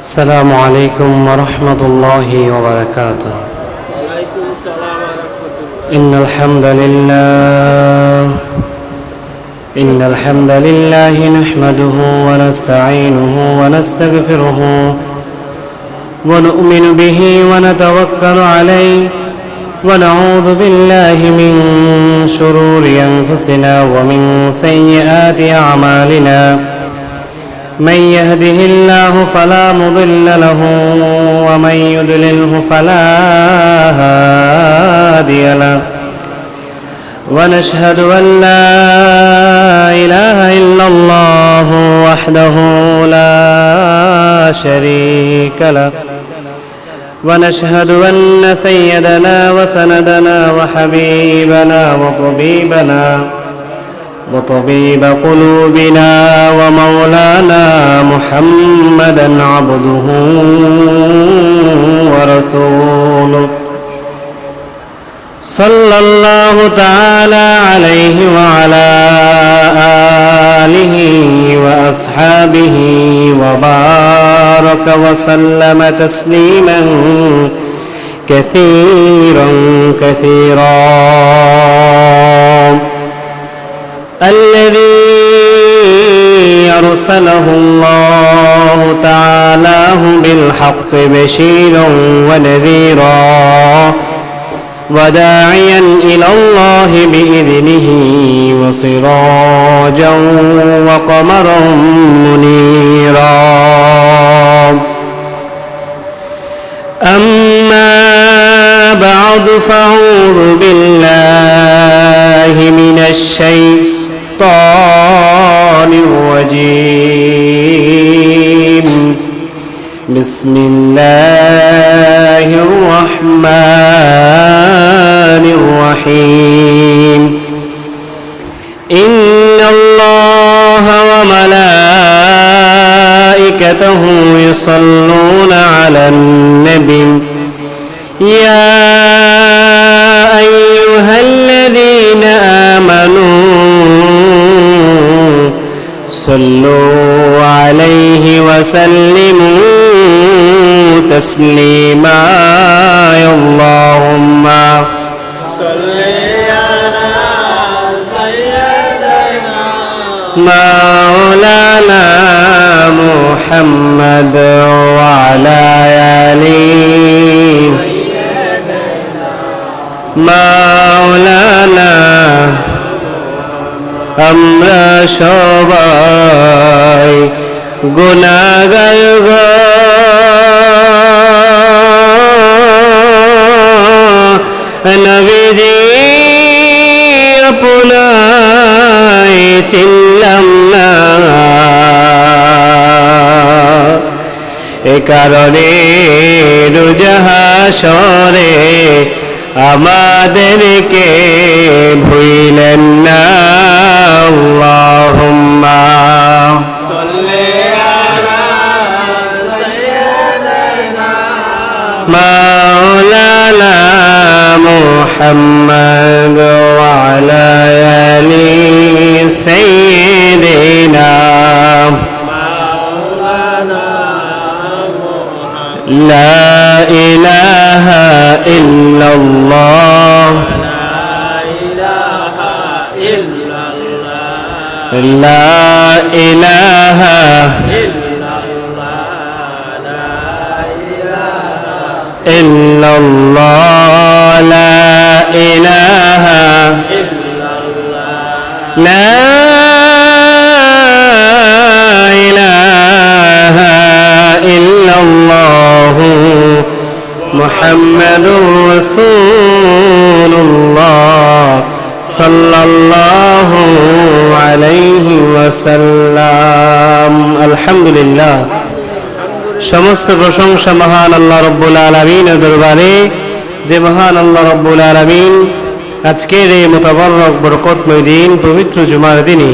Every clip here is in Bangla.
السلام عليكم ورحمة الله وبركاته. وعليكم السلام ورحمة الله. إن الحمد لله نحمده ونستعينه ونستغفره ونؤمن به ونتوكل عليه ونعوذ بالله من شرور أنفسنا ومن سيئات أعمالنا. من يهده الله فلا مضل له ومن يضلله فلا هادي له. ونشهد أن لا إله إلا الله وحده لا شريك له. ونشهد أن سيدنا وسندنا وحبيبنا وطبيب قلوبنا ومولانا محمدا عبده ورسوله صلى الله تعالى عليه وعلى آله وأصحابه وبارك وسلم تسليما كثيرا الذي أرسله الله تعالى بالحق بشيرا ونذيرا وداعيا إلى الله بإذنه وسراجا وقمرا منيرا. أما بعد فأعوذ بالله من الشيطان الرجيم. بسم الله الرحمن الرحيم. إن الله وملائكته يصلون على النبي يا أيها الذين آمنوا صلوا عليه وسلموا تسليما. اللهم صل على سيدنا مولانا محمد وعلى آله مولانا আমরা সবাই গুনাহগার গো, নবীজি আপনায় চিনলাম না, এ কারণে রোজ হাসরে আমাদেরকে ভুলিলেন না। আল্লাহুম্মা সাল্লি আলা সাইয়্যিদিনা মাওলানা মুহাম্মদ ওয়া আলা আলি সাইয়্যিদিনা মাওলানা মুহাম্মদ। লা ইলাহা ইল্লাল্লাহ لا إله إلا الله لا إله لا إله إلا الله محمد رسول الله সাল্লাল্লাহু আলাইহি ওয়াসাল্লাম। আলহামদুলিল্লাহ, সমস্ত প্রশংসা মহান আল্লাহ রাব্বুল আলামিনের দরবারে, যে মহান আল্লাহ রাব্বুল আলামিন আজকের এই মুতাবাররক বরকতময় দিন, পবিত্র জুমার দিনে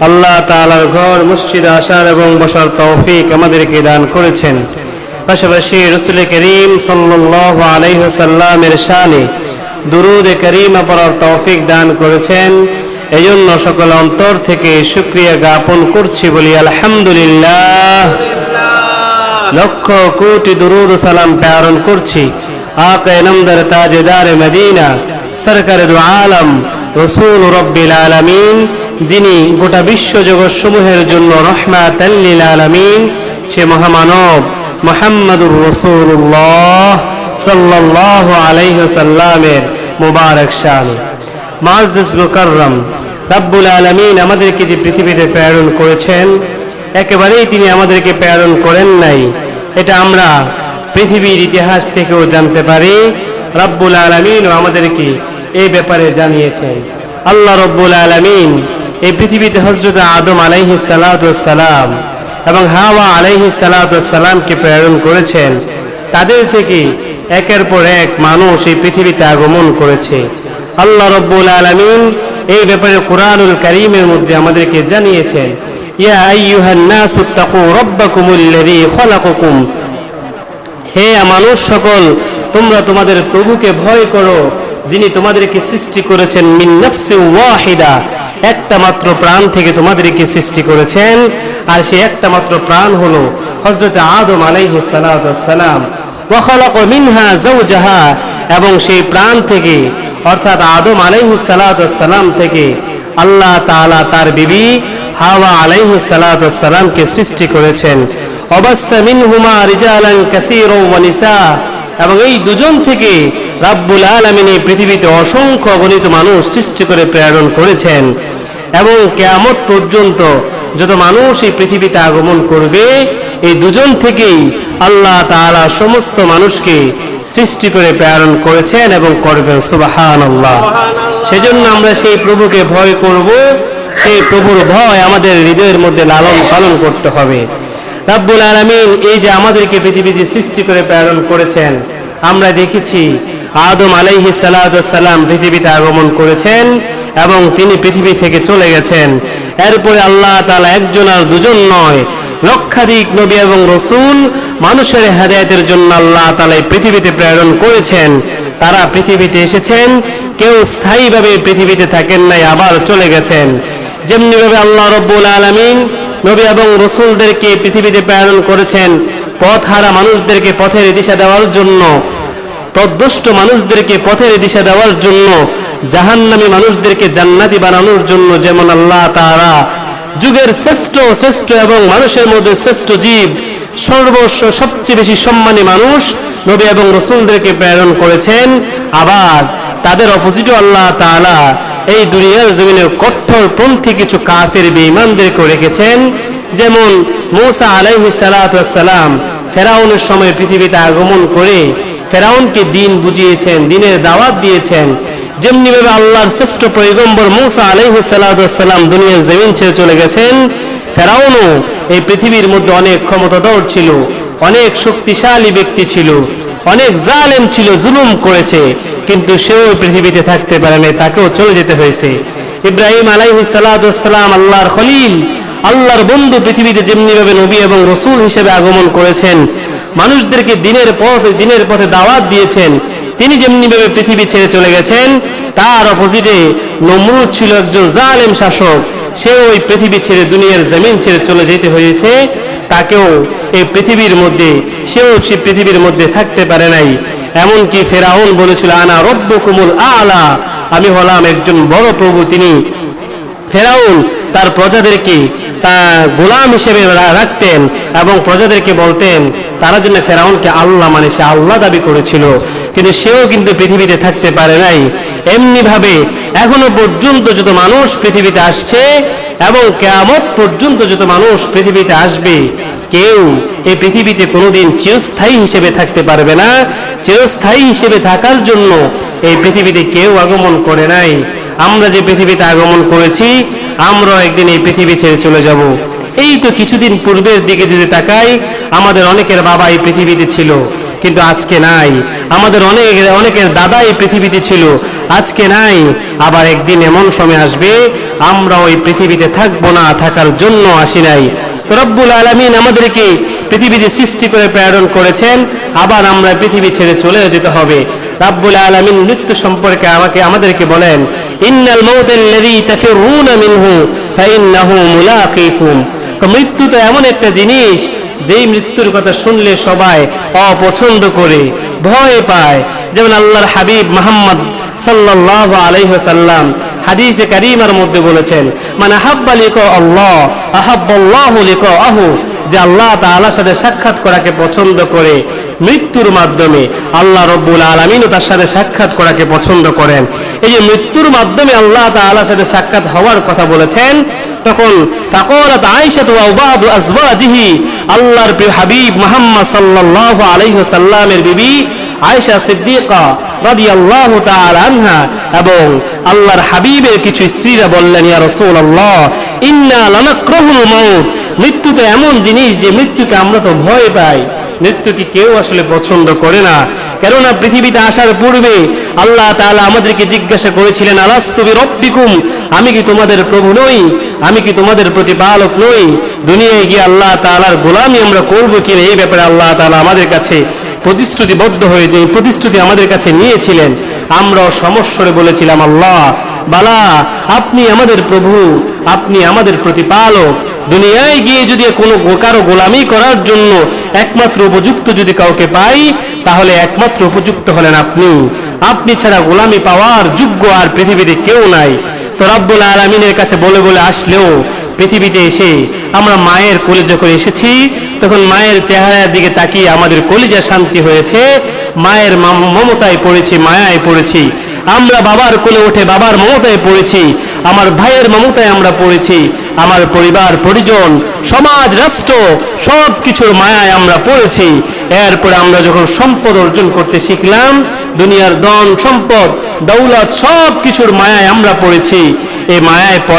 আল্লাহ তাআলার ঘর মসজিদে আসার এবং বসার তৌফিক আমাদেরকে দান করেছেন। পাশাপাশি রাসূল করিম সাল্লাল্লাহু আলাইহি ওয়াসাল্লামের শানে দুরূদ কারীমা পড়ার তৌফিক দান করেছেন। এজন্য সকল অন্তর থেকে শুকরিয়া জ্ঞাপন করছি, বলি আলহামদুলিল্লাহ। লক্ষ কোটি দুরূদ ও সালাম প্রেরণ করছি আকা নামদার তাজদার মদিনা সরকার দু আলম রাসূল রব্বিল আলামিন, যিনি গোটা বিশ্ব জগৎ সমূহের জন্য রহমাতাল লিল আলামিন, সে মহামানব মুহাম্মদুর রাসূলুল্লাহ সাল্লাল্লাহু আলাইহি ওয়াসাল্লামের মুবারক শান। মুআজ্জাজ মুকাররম রব্বুল আলামিন আমাদেরকে যে পৃথিবীতে প্রেরণ করেছেন, একেবারেই তিনি আমাদেরকে প্রেরণ করেন নাই, এটা আমরা পৃথিবীর ইতিহাস থেকেও জানতে পারি। রব্বুল আলামিনও আমাদেরকে এই ব্যাপারে জানিয়েছেন। আল্লাহ রব্বুল আলামিন এই পৃথিবীতে হযরত আদম আলাইহিস সালাতু ওয়াস সালাম এবং হাওয়া আলাইহিস সালাতু ওয়াস সালামকে প্রেরণ করেছেন। তাদের থেকে একের পর এক মানুষ এই পৃথিবীতে আগমন করেছে। আল্লাহ রব্বুল আলামিন এই ব্যাপারে কুরআনুল কারীমের মধ্যে আমাদেরকে জানিয়েছেন, ইয়া আইয়ুহান নাসু তাকু রাব্বাকুমুল্লাযী খালাকাকুম, হে মানুষ সকল, তোমরা তোমাদের প্রভুকে ভয় করো, যিনি তোমাদেরকে সৃষ্টি করেছেন মিন নাফসিন ওয়াহিদা, একটা মাত্র প্রাণ থেকে তোমাদেরকে সৃষ্টি করেছেন। আর সেই একটা মাত্র প্রাণ হলো হযরত আদম আলাইহিস সালাতু ওয়াস সালাম। ওয়া খালাকা মিনহা যাওজাহা, এবং সেই প্রাণ থেকে অর্থাৎ আদম আলাইহিস সালাতু ওয়াস সালাম থেকে আল্লাহ তাআলা তার বিবি হাওয়া আলাইহিস সালাতু ওয়াস সালামকে সৃষ্টি করেছেন। অবাসসা মিনহুমা রিজালান কাসীরা ওয়া নিসা, এবং এই দুজন থেকে রাব্বুল আলামিন এই পৃথিবীতে অসংখ্য অগণিত মানুষ সৃষ্টি করে প্রেরণ করেছেন। এবং কিয়ামত পর্যন্ত যত মানুষ এই পৃথিবীতে আগমন করবে, এই দুজন থেকেই আল্লাহ তাআলা সমস্ত মানুষকে সৃষ্টি করে প্রেরণ করেছেন এবং করবেন। সুবহানাল্লাহ। সেজন্য আমরা সেই প্রভুকে ভয় করব, সেই প্রভুর ভয় আমাদের হৃদয়ের মধ্যে লালন পালন করতে হবে। রাব্বুল আলামিন এই যে আমাদেরকে পৃথিবীতে সৃষ্টি করে প্রেরণ করেছেন, আমরা দেখেছি আদম আলাইহিস সালাতু ওয়াস সালাম পৃথিবীতে আগমন করেছেন এবং তিনি পৃথিবী থেকে চলে গেছেন। এরপরে আল্লাহ তাআলা একজন আর দুজন নয়, লক্ষাধিক নবী এবং রাসূল মানুষের হেদায়েতের জন্য আল্লাহ তাআলা এই পৃথিবীতে প্রেরণ করেছেন। তারা পৃথিবীতে এসেছেন, কেউ স্থায়ীভাবে পৃথিবীতে থাকেন নাই, আবার চলে গেছেন। যেমনিভাবে আল্লাহ রব্বুল আলামিন নবী এবং রাসূলদেরকে পৃথিবীতে প্রেরণ করেছেন পথহারা মানুষদেরকে পথের দিশা দেওয়ার জন্য, পথভ্রষ্ট মানুষদেরকে পথের দিশা দেওয়ার জন্য, জাহান্নামী মানুষদেরকে জান্নাতি বানানোর জন্য। যেমন আল্লাহ তাআলা যুগের শ্রেষ্ঠ এবং মানুষের মধ্যে শ্রেষ্ঠ জীব, সর্বস্ব সবচেয়ে বেশি সম্মানী মানুষ নবী এবং রাসূলদেরকে প্রেরণ করেছেন, আবার তাদের অপোজিটও আল্লাহ তাআলা এই দুনিয়ার জমিনে কঠোরপন্থী কিছু কাফের বেঈমানদেরকে রেখেছেন। যেমন মূসা আলাইহিস সালাতু ওয়াস সালাম ফেরাউনের সময় পৃথিবীতে আগমন করে ফেরাউনকে দ্বীন বুঝিয়েছেন, দ্বীনের দাওয়াত দিয়েছেন। যেমনিভাবে আল্লাহর শ্রেষ্ঠ পয়গম্বর মূসা আলাইহিস সালাতু ওয়াস সালাম দুনিয়ার জমিন ছেড়ে চলে গেছেন। ফেরাউনও এই পৃথিবীর মধ্যে অনেক ক্ষমতাধর ছিল, অনেক শক্তিশালী ব্যক্তি ছিল, অনেক জালেম ছিল, জুলুম করেছে, কিন্তু সেও পৃথিবীতে থাকতে পারে নাই, তাকেও চলে যেতে হয়েছে। ইব্রাহিম আলাইহিস সালাতু ওয়াস সালাম আল্লাহর খলিল, আল্লাহর বন্ধু, পৃথিবীতে যেমনিভাবে নবী এবং রাসূল হিসেবে আগমন করেছেন, মানুষদেরকে দিনের পথে দাওয়াত দিয়েছেন, তিনি যেমনিভাবে পৃথিবী ছেড়ে চলে গেছেন। তার অপোজিটে নমরুদ ছিল একজন জালেম শাসক, সেও ওই পৃথিবী ছেড়ে দুনিয়ার জমিন ছেড়ে চলে যেতে হয়েছে, তাকেও এই পৃথিবীর মধ্যে, সেও সে পৃথিবীর মধ্যে থাকতে পারে নাই। এমনকি ফেরাউন বলেছিল আনা রব্বুকুমুল আলা, আমি হলাম একজন বড় প্রভু। তিনি ফেরাউন তার প্রজাদেরকে গোলাম হিসেবে রাখতেন এবং প্রজাদেরকে বলতেন, তারা জন্য ফেরাউনকে আল্লাহ মানে সে আল্লাহ দাবি করেছিল, কিন্তু সেও কিন্তু পৃথিবীতে থাকতে পারে নাই। এমনি ভাবে এখনো পর্যন্ত যত মানুষ পৃথিবীতে আসছে এবং কিয়ামত পর্যন্ত যত মানুষ পৃথিবীতে আসবে, কেউ এই পৃথিবীতে কোনোদিন চিরস্থায়ী হিসেবে থাকতে পারবে না। চিরস্থায়ী হিসেবে থাকার জন্য এই পৃথিবীতে কেউ আগমন করে নাই। আমরা যে পৃথিবীতে আগমন করেছি, আমরা একদিন এই পৃথিবী ছেড়ে চলে যাব। এই তো কিছুদিন পূর্বের দিকে যদি তাকাই, আমাদের অনেকের বাবা এই পৃথিবীতে ছিল, কিন্তু আজকে নাই। আমাদের অনেকের দাদা এই পৃথিবীতে ছিল, আজকে নাই। আবার একদিন এমন সময় আসবে আমরা ওই পৃথিবীতে থাকবো না, থাকার জন্য আসি নাই। তো রব্বুল আলামিন আমাদেরকে পৃথিবীতে সৃষ্টি করে প্রেরণ করেছেন, আবার আমরা পৃথিবী ছেড়ে চলে যেতে হবে। রব্বুল আলামিন মৃত্যু সম্পর্কে আমাদেরকে বলেন, ইন্নাল মাউতাল্লাযী তাফিরুনা মিনহু ফাইন্নাহু মুলাকীকুম। মৃত্যু তো এমন একটা জিনিস যেই মৃত্যুর কথা শুনলে সবাই অপছন্দ করে, ভয় পায়। যেমন আল্লাহর হাবিব মুহাম্মদ সাল্লাল্লাহু আলাইহি ওয়াসাল্লাম হাদিসে কারীমার মধ্যে বলেছেন, মান আহাব্বা লিকা আল্লাহ আহাব্বাল্লাহু লিকাহু, যে আল্লাহ তাআলার সাথে সাক্ষাৎ করাকে পছন্দ করে মৃত্যুর মাধ্যমে আল্লাহ রাব্বুল আলামিনও তার সাথে সাক্ষাৎ করাকে পছন্দ করেন। এই যে মৃত্যুর মাধ্যমে আল্লাহ তাআলার সাথে সাক্ষাৎ হওয়ার কথা বলেছেন, তখন ফাকালাত আয়েশা ওয়া বাদু আজওয়াজিহি, আল্লাহর প্রিয় হাবিব মুহাম্মদ সাল্লাল্লাহু আলাইহি ওয়াসাল্লামের বিবি আয়েশা সিদ্দিকা রাদিয়াল্লাহু তাআলা আনহা এবং আল্লাহর হাবিবের কিছু স্ত্রীরা বললেন, ইয়া রাসূলুল্লাহ ইন্না লানাকরাহুল মাউত, মৃত্যু তো এমন জিনিস যে মৃত্যুকে আমরা তো ভয় পাই, মৃত্যুকে কেউ আসলে পছন্দ করে না। কেননা পৃথিবীতে আসার পূর্বে আল্লাহ তাআলা আমাদেরকে জিজ্ঞাসা করেছিলেন, আলাস্তু বিরাব্বিকুম, আমি কি তোমাদের প্রভু নই, আমি কি তোমাদের প্রতিপালক নই? দুনিয়ায় গিয়ে আল্লাহ তাআলার গোলামি আমরা করবো কিনা, এই ব্যাপারে আল্লাহ তাআলা আমাদের কাছে প্রতিশ্রুতিবদ্ধ হয়ে যে প্রতিশ্রুতি আমাদের কাছে নিয়েছিলেন। আমরাও সমস্বরে বলেছিলাম, আল্লাহ বালা, আপনি আমাদের প্রভু, আপনি আমাদের প্রতিপালক। দুনিয়ায় গিয়ে যদি কোনো কারো গোলামি করার জন্য একমাত্র উপযুক্ত যদি কাউকে পাই, তাহলে একমাত্র উপযুক্ত হলেন আপনি। আপনি ছাড়া গোলামি পাওয়ার যোগ্য আর পৃথিবীতে কেউ নাই। তো রব্বুল আলামিনের কাছে বলে বলে আসলেও পৃথিবীতে এসে আমরা মায়ের কোলে যখন এসেছি, তখন মায়ের চেহারার দিকে তাকিয়ে আমাদের কলিজা শান্তি হয়েছে, মায়ের মমতায় পড়েছি, মায়ায় পড়েছি। আমরা বাবার কোলে উঠে বাবার মমতায় পড়েছি, আমার ভাইয়ের মমতায় আমরা পড়েছি, আমার পরিবার পরিজন সমাজ রাষ্ট্র সব কিছুর মায়ায় আমরা পড়েছি। এরপরে আমরা যখন সম্পদ অর্জন করতে শিখলাম, দুনিয়ার ধন সম্পদ দৌলত সব কিছুর মায়ায় আমরা পড়েছি। এই মায়ায়